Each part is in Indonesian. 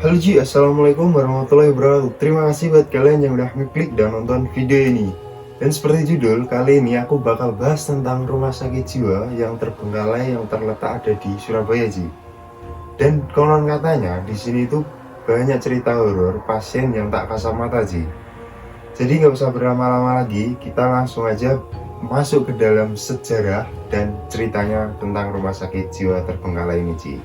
Halo Ji, Assalamualaikum warahmatullahi wabarakatuh. Terima kasih buat kalian yang udah ngeklik dan nonton video ini. Dan seperti judul, kali ini aku bakal bahas tentang rumah sakit jiwa yang terbengkalai yang terletak ada di Surabaya Ji. Dan konon katanya di sini tuh banyak cerita horor pasien yang tak kasat mata Ji. Jadi nggak usah berlama-lama lagi, kita langsung aja masuk ke dalam sejarah dan ceritanya tentang rumah sakit jiwa terbengkalai ini Ji.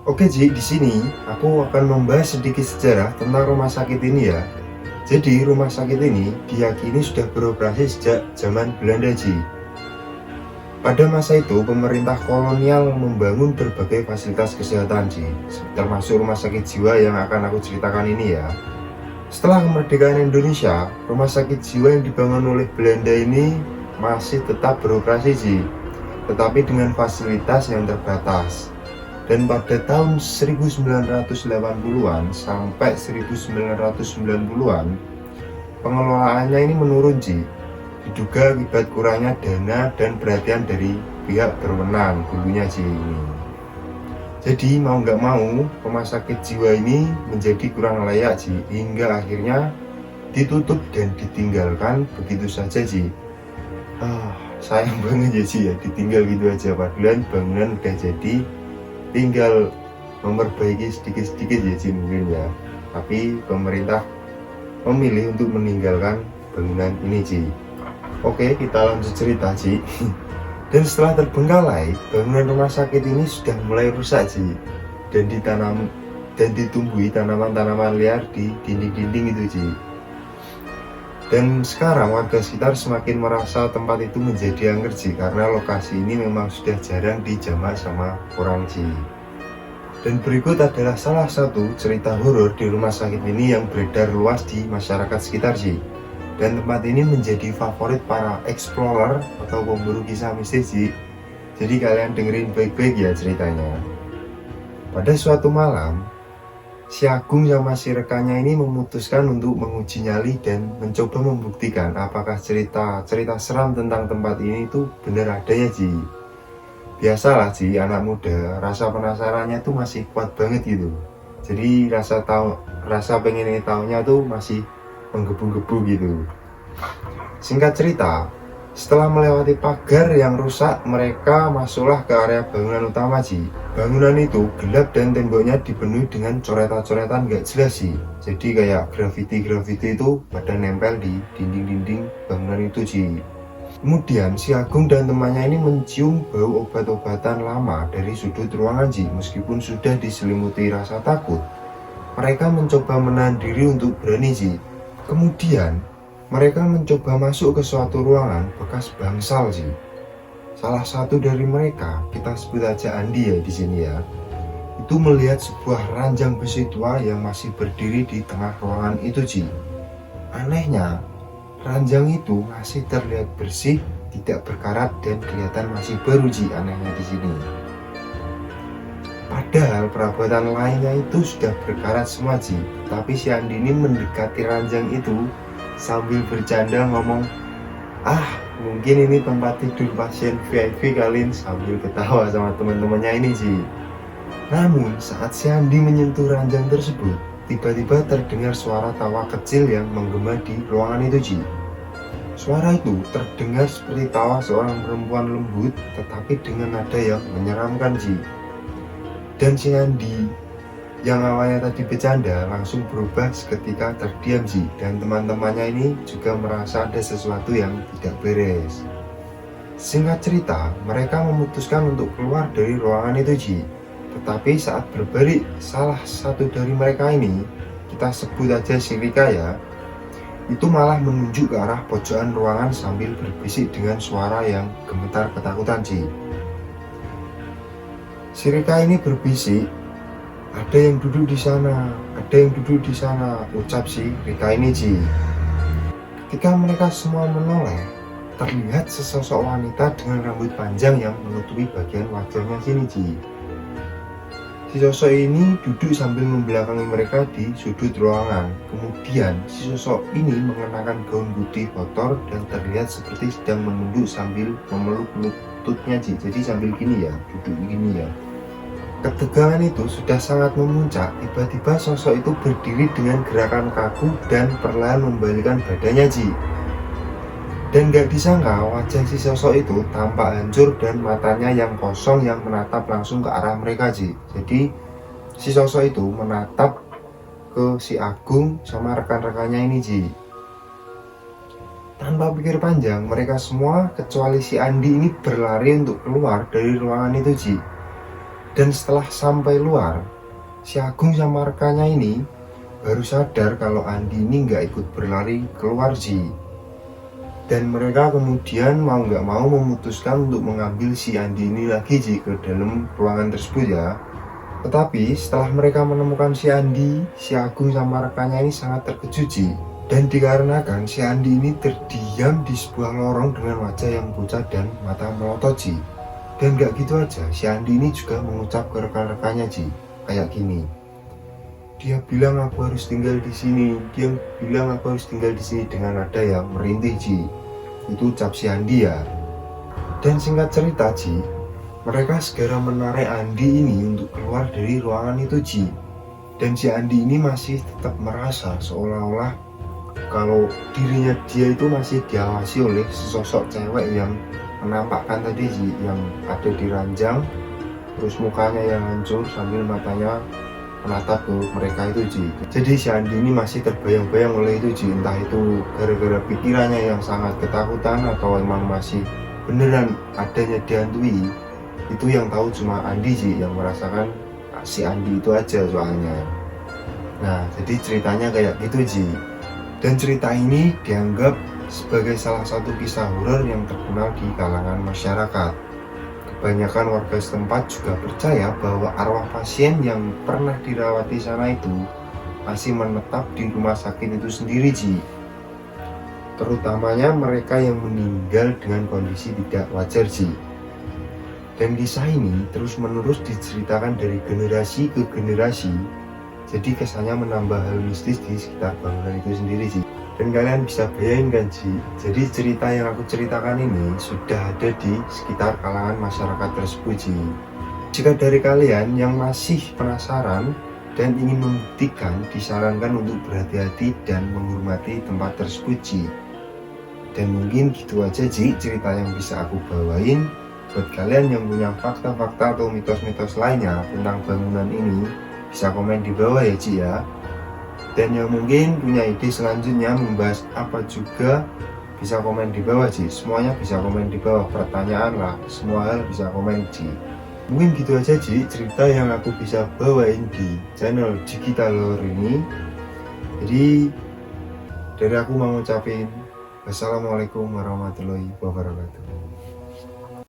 Oke Ji, di sini aku akan membahas sedikit sejarah tentang rumah sakit ini ya. Jadi rumah sakit ini diyakini sudah beroperasi sejak zaman Belanda Ji. Pada masa itu pemerintah kolonial membangun berbagai fasilitas kesehatan Ji, termasuk rumah sakit jiwa yang akan aku ceritakan ini ya. Setelah kemerdekaan Indonesia, rumah sakit jiwa yang dibangun oleh Belanda ini masih tetap beroperasi Ji, tetapi dengan fasilitas yang terbatas. Dan pada tahun 1980-an sampai 1990-an pengelolaannya ini menurun Ji, diduga akibat kurangnya dana dan perhatian dari pihak berwenang dulunya Ji ini. Jadi mau nggak mau rumah sakit jiwa ini menjadi kurang layak Ji, hingga akhirnya ditutup dan ditinggalkan begitu saja Ji. Sayang banget ya Ji ya, ditinggal gitu aja, padahal bangunan udah jadi, tinggal memperbaiki sedikit-sedikit ya Ji mungkin ya. Tapi pemerintah memilih untuk meninggalkan bangunan ini Ji. Oke, kita lanjut cerita Ji. Dan setelah terbengkalai, bangunan rumah sakit ini sudah mulai rusak Ji, dan ditumbuhi tanaman-tanaman liar di dinding-dinding itu Ji. Dan sekarang warga sekitar semakin merasa tempat itu menjadi angker Ji, karena lokasi ini memang sudah jarang dijamah sama orang Ji. Dan berikut adalah salah satu cerita horor di rumah sakit ini yang beredar luas di masyarakat sekitar Ji. Dan tempat ini menjadi favorit para explorer atau pemburu kisah mistis Ji. Jadi kalian dengerin baik-baik ya ceritanya. Pada suatu malam, si Agung sama si rekannya ini memutuskan untuk menguji nyali dan mencoba membuktikan apakah cerita seram tentang tempat ini itu benar adanya Ji. Biasalah Ji, anak muda, rasa penasarannya tuh masih kuat banget gitu. Jadi rasa pengen tahunya tuh masih menggebu-gebu gitu. Singkat cerita, setelah melewati pagar yang rusak, mereka masuklah ke area bangunan utama Ji. Bangunan itu gelap dan temboknya dipenuhi dengan coretan-coretan gak jelas sih. Jadi kayak grafiti-grafiti itu pada nempel di dinding-dinding bangunan itu Ji. Kemudian si Agung dan temannya ini mencium bau obat-obatan lama dari sudut ruangan Ji. Meskipun sudah diselimuti rasa takut, mereka mencoba menahan diri untuk berani Ji. Kemudian mereka mencoba masuk ke suatu ruangan bekas bangsal Ji. Salah satu dari mereka, kita sebut aja Andi ya di sini ya, itu melihat sebuah ranjang besi tua yang masih berdiri di tengah ruangan itu Ji. Anehnya, ranjang itu masih terlihat bersih, tidak berkarat dan kelihatan masih baru Ji, anehnya di sini. Padahal perabotan lainnya itu sudah berkarat semua Ji. Tapi si Andi ini mendekati ranjang itu sambil bercanda ngomong, mungkin ini tempat tidur pasien VIP kalian, sambil ketawa sama teman-temannya ini Ji. Namun saat si Andi menyentuh ranjang tersebut, tiba-tiba terdengar suara tawa kecil yang menggema di ruangan itu Ji. Suara itu terdengar seperti tawa seorang perempuan lembut, tetapi dengan nada yang menyeramkan Ji. Dan si Andi yang awalnya tadi bercanda langsung berubah seketika terdiam Ji. Dan teman-temannya ini juga merasa ada sesuatu yang tidak beres. Singkat cerita, mereka memutuskan untuk keluar dari ruangan itu Ji. Tetapi saat berbalik, salah satu dari mereka ini, kita sebut aja si Rika ya, itu malah menunjuk ke arah pojokan ruangan sambil berbisik dengan suara yang gemetar ketakutan Ji. Si Rika ini berbisik, ada yang duduk di sana, ada yang duduk di sana, ucap si Rika ini Ji. Ketika mereka semua menoleh, terlihat sesosok wanita dengan rambut panjang yang menutupi bagian wajahnya sini Ji. Si sosok ini duduk sambil membelakangi mereka di sudut ruangan. Kemudian si sosok ini mengenakan gaun putih kotor dan terlihat seperti sedang menunduk sambil memeluk-peluk lututnya Ji. Jadi sambil gini ya, duduk gini ya. Ketegangan itu sudah sangat memuncak. Tiba-tiba sosok itu berdiri dengan gerakan kaku dan perlahan membalikkan badannya Ji. Dan gak disangka wajah si sosok itu tampak hancur dan matanya yang kosong yang menatap langsung ke arah mereka Ji. Jadi si sosok itu menatap ke si Agung sama rekan-rekannya ini Ji. Tanpa pikir panjang, mereka semua kecuali si Andi ini berlari untuk keluar dari ruangan itu Ji. Dan setelah sampai luar, si Agung sama rekannya ini baru sadar kalau Andi ini nggak ikut berlari keluar Ji. Dan mereka kemudian mau nggak mau memutuskan untuk mengambil si Andi ini lagi Ji ke dalam ruangan tersebut ya. Tetapi setelah mereka menemukan si Andi, si Agung sama rekannya ini sangat terkejut Ji. Dan dikarenakan si Andi ini terdiam di sebuah lorong dengan wajah yang pucat dan mata melotot Ji. Dan gak gitu aja, si Andi ini juga mengucap ke rekan-rekannya Ji, kayak gini. Dia bilang aku harus tinggal di sini. Dia bilang aku harus tinggal di sini dengan nada yang merintih Ji. Itu ucap si Andi ya. Dan singkat cerita Ji, mereka segera menarik Andi ini untuk keluar dari ruangan itu Ji. Dan si Andi ini masih tetap merasa seolah-olah kalau dirinya dia itu masih diawasi oleh sesosok cewek yang menampakkan tadi Ji, yang ada di ranjang, terus mukanya yang hancur sambil matanya menatap ke mereka itu Ji. Jadi si Andi ini masih terbayang-bayang oleh itu Ji, entah itu gara-gara pikirannya yang sangat ketakutan atau emang masih beneran adanya dihantui. Itu yang tahu cuma Andi Ji, yang merasakan si Andi itu aja soalnya. Nah jadi ceritanya kayak gitu Ji. Dan cerita ini dianggap sebagai salah satu kisah horor yang terkenal di kalangan masyarakat. Kebanyakan warga setempat juga percaya bahwa arwah pasien yang pernah dirawat di sana itu masih menetap di rumah sakit itu sendiri Ji. Terutamanya mereka yang meninggal dengan kondisi tidak wajar Ji. Dan kisah ini terus-menerus diceritakan dari generasi ke generasi. Jadi kesannya menambah hal mistis di sekitar bangunan itu sendiri Ji. Dan kalian bisa bayangkan Ji, jadi cerita yang aku ceritakan ini sudah ada di sekitar kalangan masyarakat tersebut Ji. Jika dari kalian yang masih penasaran dan ingin membuktikan, disarankan untuk berhati-hati dan menghormati tempat tersebut Ji. Dan mungkin gitu aja Ji cerita yang bisa aku bawain. Buat kalian yang punya fakta-fakta atau mitos-mitos lainnya tentang bangunan ini, bisa komen di bawah ya Ji ya. Dan yang mungkin punya ide selanjutnya membahas apa juga, bisa komen di bawah Ji. Semuanya bisa komen di bawah, pertanyaan lah, semua hal bisa komen Ji. Mungkin gitu aja Ji cerita yang aku bisa bawain di channel Digital Horror ini. Jadi dari aku mau ngucapin wassalamualaikum warahmatullahi wabarakatuh.